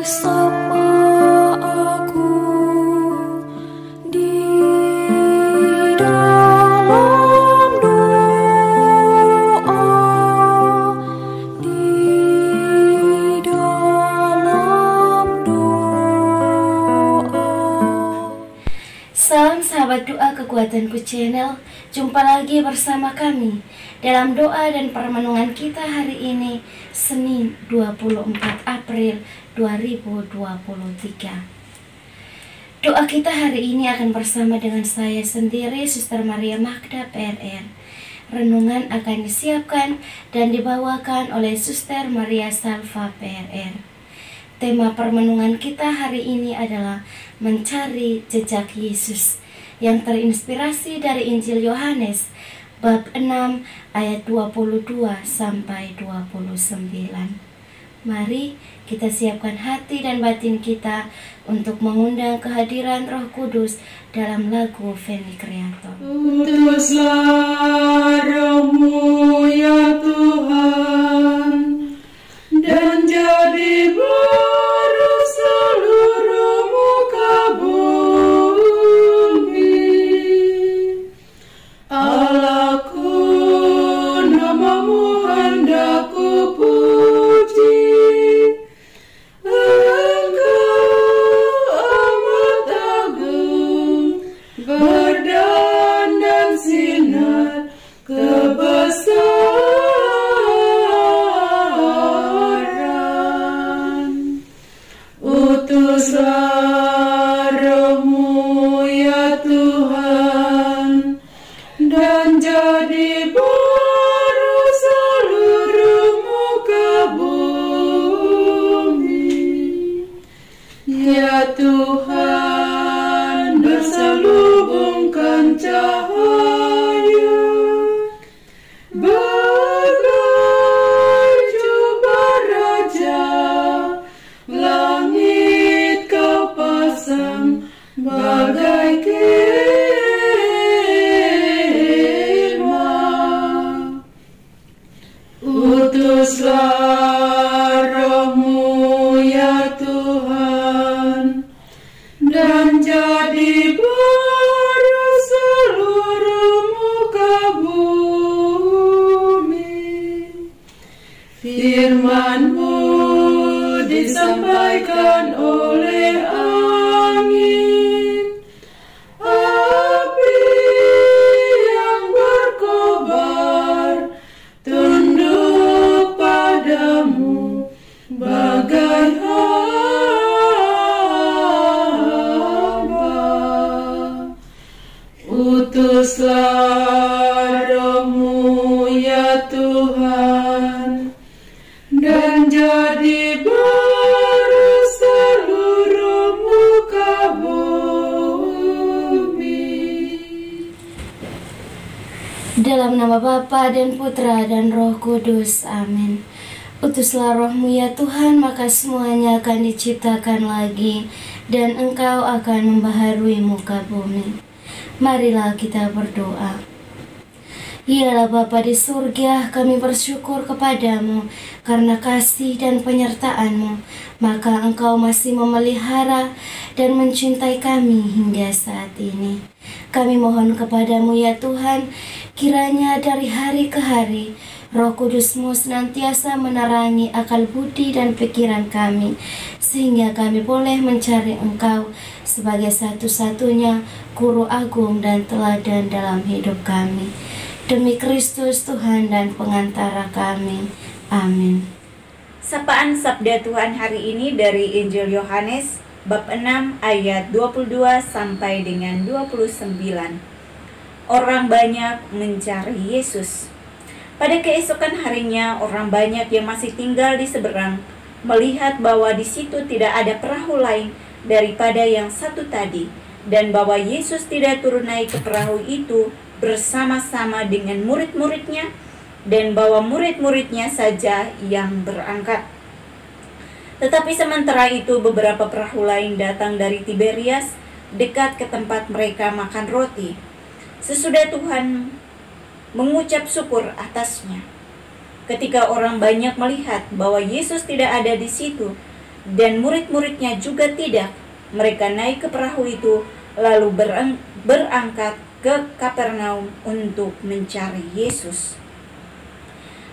bersama aku di dalam doa, di dalam doa. Salam sahabat doa Kekuatanku Channel. Jumpa lagi bersama kami dalam doa dan permenungan kita hari ini, Senin 24 April 2023. Doa kita hari ini akan bersama dengan saya sendiri, Suster Maria Magda PRR. Renungan akan disiapkan dan dibawakan oleh Suster Maria Salva PRR. Tema permenungan kita hari ini adalah mencari jejak Yesus, yang terinspirasi dari Injil Yohanes bab 6 ayat 22 sampai 29. Mari kita siapkan hati dan batin kita untuk mengundang kehadiran Roh Kudus dalam lagu Veni Creator. Utuslah Roh-Mu ya Tuhan, dan jadi baru seluruh muka bumi. Allahku, nama-Mu hendak ku puji. Engkau amat agung, berdandan sinar kebesaran. Utuslah Roh-Mu ya Tuhan, dan jadi baru seluruh muka bumi. Ya Tuhan, berselubungkan cahaya bagai jubah raja, langit Kau pasang bagai kemah. Utuslah Roh-Mu ya Tuhan, dan jadi baru seluruh muka bumi. Firman-Mu disampaikan oleh angin, api yang berkobar, tunduk padamu bagai hamba. Utuslah Roh-Mu ya Tuhan, dan jadi baru seluruh muka bumi. Dalam nama Bapa dan Putra dan Roh Kudus, amin. Utuslah Roh-Mu ya Tuhan, maka semuanya akan diciptakan lagi, dan Engkau akan membaharui muka bumi. Marilah kita berdoa. Ya Bapa di surga, kami bersyukur kepadamu karena kasih dan penyertaan-Mu, maka Engkau masih memelihara dan mencintai kami hingga saat ini. Kami mohon kepadamu ya Tuhan, kiranya dari hari ke hari Roh Kudus-Mu senantiasa menerangi akal budi dan pikiran kami, sehingga kami boleh mencari Engkau sebagai satu-satunya guru agung dan teladan dalam hidup kami. Demi Kristus Tuhan dan pengantara kami. Amin. Sapaan Sabda Tuhan hari ini dari Injil Yohanes bab 6 ayat 22 sampai dengan 29. Orang banyak mencari Yesus. Pada keesokan harinya, orang banyak yang masih tinggal di seberang melihat bahwa di situ tidak ada perahu lain daripada yang satu tadi, dan bahwa Yesus tidak turun naik ke perahu itu bersama-sama dengan murid-muridnya, dan bahwa murid-muridnya saja yang berangkat. Tetapi sementara itu beberapa perahu lain datang dari Tiberias, dekat ke tempat mereka makan roti. Sesudah Tuhan mengucap syukur atasnya. Ketika orang banyak melihat bahwa Yesus tidak ada di situ, dan murid-muridnya juga tidak. Mereka naik ke perahu itu lalu berangkat ke Kapernaum untuk mencari Yesus.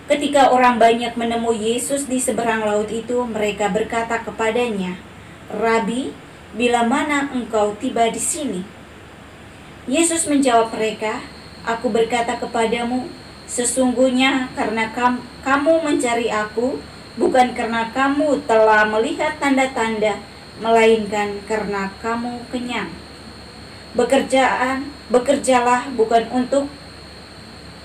Ketika orang banyak menemui Yesus di seberang laut itu, mereka berkata kepadanya, "Rabi, bila mana engkau tiba di sini?" Yesus menjawab mereka, "Aku berkata kepadamu, sesungguhnya karena kamu mencari aku, bukan karena kamu telah melihat tanda-tanda, melainkan karena kamu kenyang. Bekerjalah bukan untuk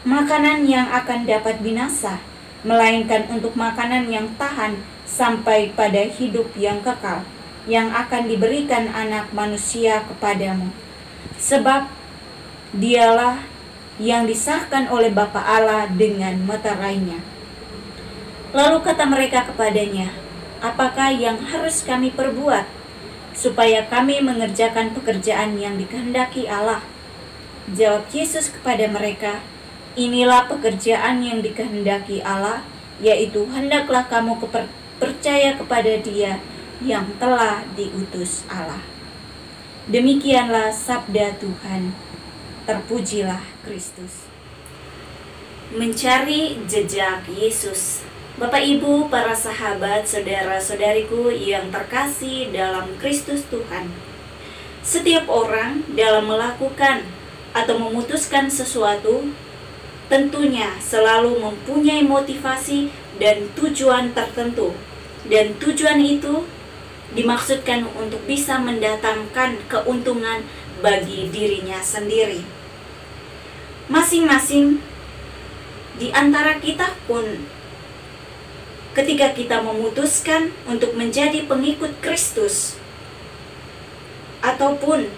makanan yang akan dapat binasa, melainkan untuk makanan yang tahan sampai pada hidup yang kekal, yang akan diberikan Anak Manusia kepadamu. Sebab dialah yang disahkan oleh Bapa Allah dengan meterainya." Lalu kata mereka kepadanya, "Apakah yang harus kami perbuat supaya kami mengerjakan pekerjaan yang dikehendaki Allah?" Jawab Yesus kepada mereka, "Inilah pekerjaan yang dikehendaki Allah, yaitu hendaklah kamu percaya kepada Dia yang telah diutus Allah." Demikianlah sabda Tuhan. Terpujilah Kristus. Mencari jejak Yesus. Bapak, Ibu, para sahabat, saudara-saudariku yang terkasih dalam Kristus Tuhan. Setiap orang dalam melakukan atau memutuskan sesuatu tentunya selalu mempunyai motivasi dan tujuan tertentu. Dan tujuan itu dimaksudkan untuk bisa mendatangkan keuntungan bagi dirinya sendiri. Masing-masing di antara kita pun, ketika kita memutuskan untuk menjadi pengikut Kristus ataupun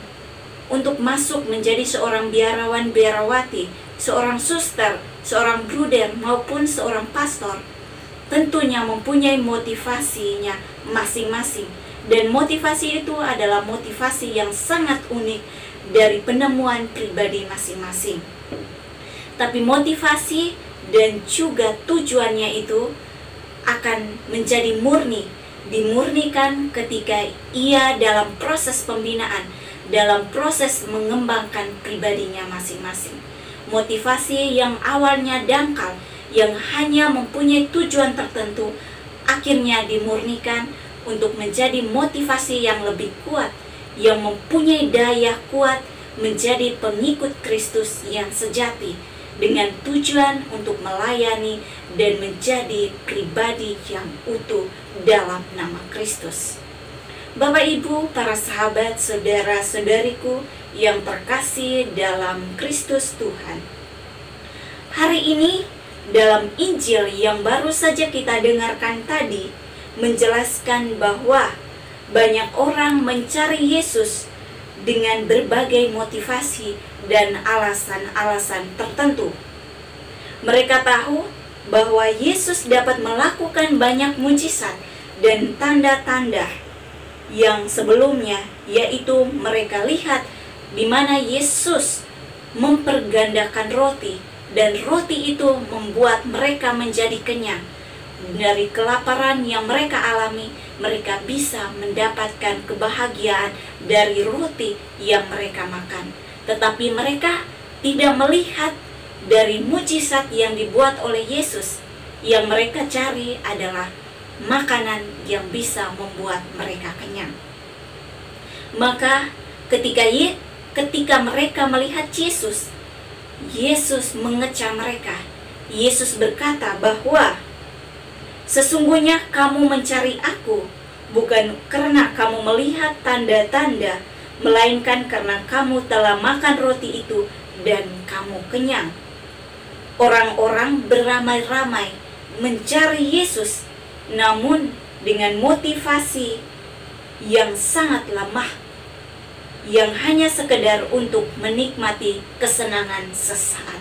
untuk masuk menjadi seorang biarawan-biarawati, seorang suster, seorang bruder maupun seorang pastor, tentunya mempunyai motivasinya masing-masing. Dan motivasi itu adalah motivasi yang sangat unik dari penemuan pribadi masing-masing. Tapi motivasi dan juga tujuannya itu akan menjadi murni, dimurnikan ketika ia dalam proses pembinaan, dalam proses mengembangkan pribadinya masing-masing. Motivasi yang awalnya dangkal, yang hanya mempunyai tujuan tertentu, akhirnya dimurnikan untuk menjadi motivasi yang lebih kuat, yang mempunyai daya kuat menjadi pengikut Kristus yang sejati, dengan tujuan untuk melayani dan menjadi pribadi yang utuh dalam nama Kristus. Bapak, Ibu, para sahabat, saudara-saudariku yang terkasih dalam Kristus Tuhan. Hari ini dalam Injil yang baru saja kita dengarkan tadi menjelaskan bahwa banyak orang mencari Yesus dengan berbagai motivasi dan alasan-alasan tertentu. Mereka tahu bahwa Yesus dapat melakukan banyak mujizat dan tanda-tanda yang sebelumnya, yaitu mereka lihat di mana Yesus mempergandakan roti, dan roti itu membuat mereka menjadi kenyang. Dari kelaparan yang mereka alami, mereka bisa mendapatkan kebahagiaan dari roti yang mereka makan. Tetapi mereka tidak melihat dari mujizat yang dibuat oleh Yesus. Yang mereka cari adalah makanan yang bisa membuat mereka kenyang. Maka ketika mereka melihat Yesus, Yesus mengecam mereka. Yesus berkata bahwa sesungguhnya kamu mencari aku bukan karena kamu melihat tanda-tanda, melainkan karena kamu telah makan roti itu dan kamu kenyang. Orang-orang beramai-ramai mencari Yesus, namun dengan motivasi yang sangat lemah, yang hanya sekedar untuk menikmati kesenangan sesaat.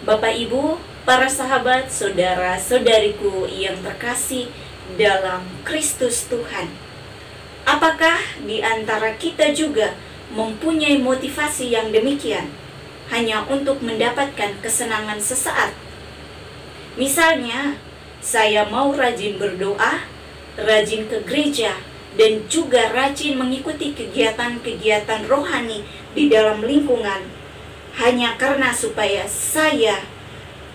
Bapak, Ibu, para sahabat, saudara-saudariku yang terkasih dalam Kristus Tuhan, apakah di antara kita juga mempunyai motivasi yang demikian, hanya untuk mendapatkan kesenangan sesaat? Misalnya, saya mau rajin berdoa rajin ke gereja, dan juga rajin mengikuti kegiatan-kegiatan rohani di dalam lingkungan, hanya karena supaya saya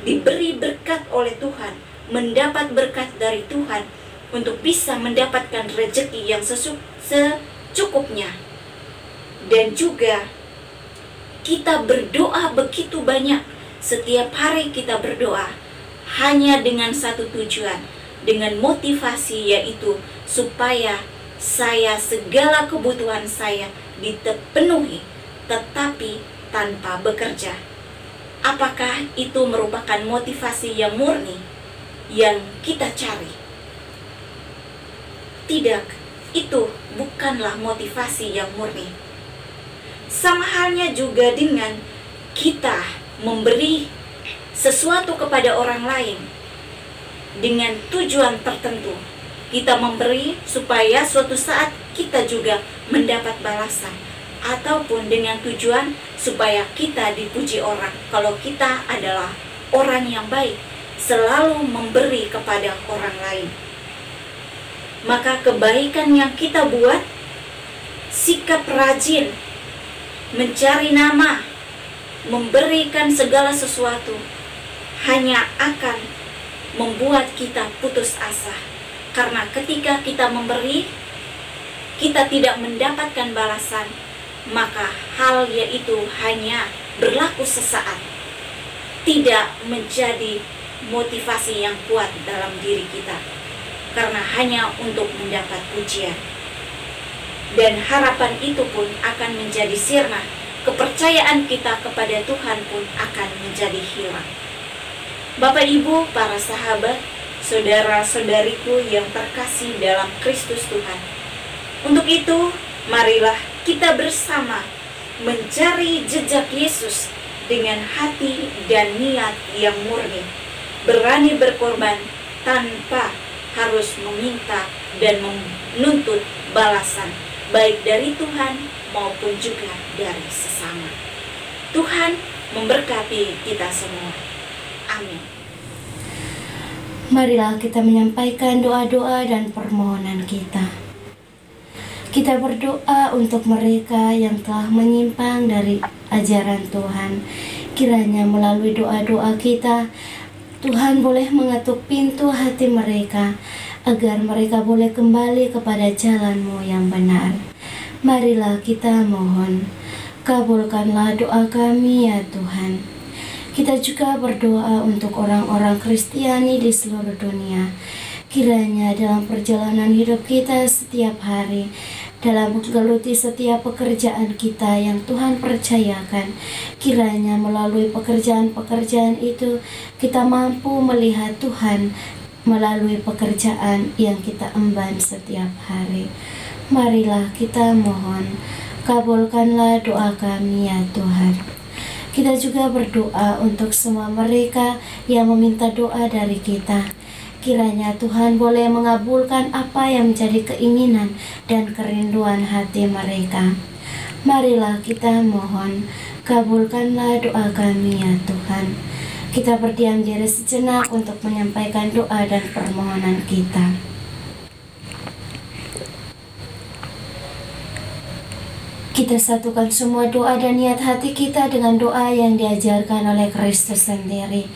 diberi berkat oleh Tuhan, mendapat berkat dari Tuhan, untuk bisa mendapatkan rezeki yang secukupnya. Dan juga kita berdoa begitu banyak, setiap hari kita berdoa hanya dengan satu tujuan, dengan motivasi, yaitu supaya segala kebutuhan saya dipenuhi, tetapi tanpa bekerja. Apakah itu merupakan motivasi yang murni yang kita cari? Tidak, itu bukanlah motivasi yang murni. Sama halnya juga dengan kita memberi sesuatu kepada orang lain dengan tujuan tertentu. Kita memberi supaya suatu saat kita juga mendapat balasan, ataupun dengan tujuan supaya kita dipuji orang. Kalau kita adalah orang yang baik, selalu memberi kepada orang lain, maka kebaikan yang kita buat, sikap rajin, mencari nama, memberikan segala sesuatu, hanya akan membuat kita putus asa. Karena ketika kita memberi, kita tidak mendapatkan balasan, maka hal yaitu hanya berlaku sesaat, tidak menjadi motivasi yang kuat dalam diri kita, karena hanya untuk mendapat pujian. Dan harapan itu pun akan menjadi sirna, kepercayaan kita kepada Tuhan pun akan menjadi hilang. Bapak Ibu, para sahabat, saudara-saudariku yang terkasih dalam Kristus Tuhan, untuk itu marilah kita bersama mencari jejak Yesus dengan hati dan niat yang murni, berani berkorban tanpa harus meminta dan menuntut balasan, baik dari Tuhan maupun juga dari sesama. Tuhan memberkati kita semua. Amin. Marilah kita menyampaikan doa-doa dan permohonan kita. Kita berdoa untuk mereka yang telah menyimpang dari ajaran Tuhan. Kiranya melalui doa-doa kita, Tuhan boleh mengetuk pintu hati mereka, agar mereka boleh kembali kepada jalan-Mu yang benar. Marilah kita mohon, kabulkanlah doa kami ya Tuhan. Kita juga berdoa untuk orang-orang Kristiani di seluruh dunia. Kiranya dalam perjalanan hidup kita setiap hari, dalam menggeluti setiap pekerjaan kita yang Tuhan percayakan, kiranya melalui pekerjaan-pekerjaan itu kita mampu melihat Tuhan melalui pekerjaan yang kita emban setiap hari. Marilah kita mohon, kabulkanlah doa kami ya Tuhan. Kita juga berdoa untuk semua mereka yang meminta doa dari kita. Kiranya Tuhan boleh mengabulkan apa yang menjadi keinginan dan kerinduan hati mereka. Marilah kita mohon, kabulkanlah doa kami ya Tuhan. Kita berdiam diri sejenak untuk menyampaikan doa dan permohonan kita. Kita satukan semua doa dan niat hati kita dengan doa yang diajarkan oleh Kristus sendiri.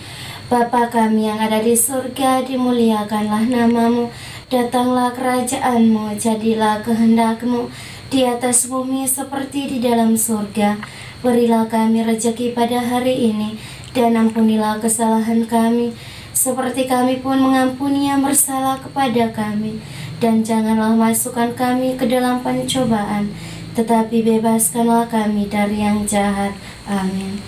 Bapa kami yang ada di surga, dimuliakanlah nama-Mu, datanglah kerajaan-Mu, jadilah kehendak-Mu di atas bumi seperti di dalam surga. Berilah kami rezeki pada hari ini, dan ampunilah kesalahan kami, seperti kami pun mengampuni yang bersalah kepada kami. Dan janganlah masukkan kami ke dalam pencobaan, tetapi bebaskanlah kami dari yang jahat. Amin.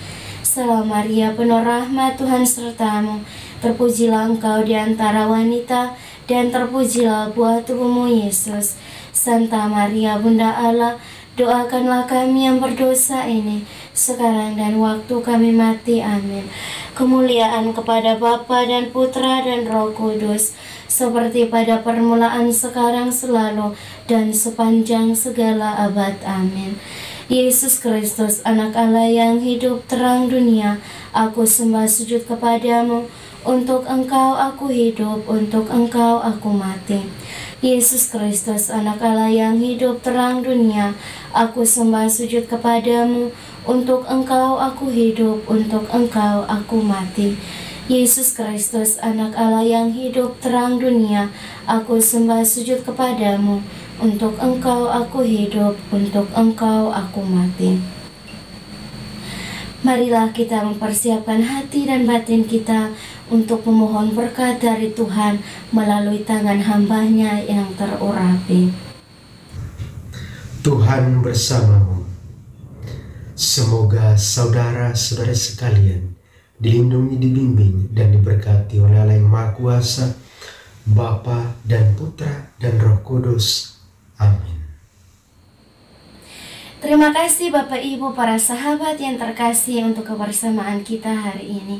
Salam Maria, penuh rahmat, Tuhan serta-Mu. Terpujilah Engkau di antara wanita, dan terpujilah buah tubuh-Mu, Yesus. Santa Maria, Bunda Allah, doakanlah kami yang berdosa ini, sekarang dan waktu kami mati. Amin. Kemuliaan kepada Bapa dan Putra dan Roh Kudus, seperti pada permulaan, sekarang, selalu, dan sepanjang segala abad. Amin. Yesus Kristus, Anak Allah yang hidup terang dunia, aku sembah sujud kepadamu Untuk Engkau aku hidup, untuk Engkau aku mati. Yesus Kristus, Anak Allah yang hidup terang dunia, aku sembah sujud kepadamu. Untuk Engkau aku hidup, untuk Engkau aku mati. Yesus Kristus, Anak Allah yang hidup terang dunia, aku sembah sujud kepadamu. Untuk Engkau aku hidup, untuk Engkau aku mati. Marilah kita mempersiapkan hati dan batin kita untuk memohon berkat dari Tuhan melalui tangan hamba-Nya yang terurapi. Tuhan bersamamu. Semoga saudara-saudara sekalian dilindungi, dibimbing, dan diberkati oleh Allah yang Maha Kuasa, Bapa dan Putra dan Roh Kudus. Amin. Terima kasih Bapak Ibu para sahabat yang terkasih untuk kebersamaan kita hari ini.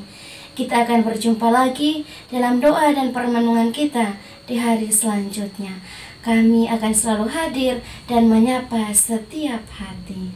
Kita akan berjumpa lagi dalam doa dan permenungan kita di hari selanjutnya. Kami akan selalu hadir dan menyapa setiap hati.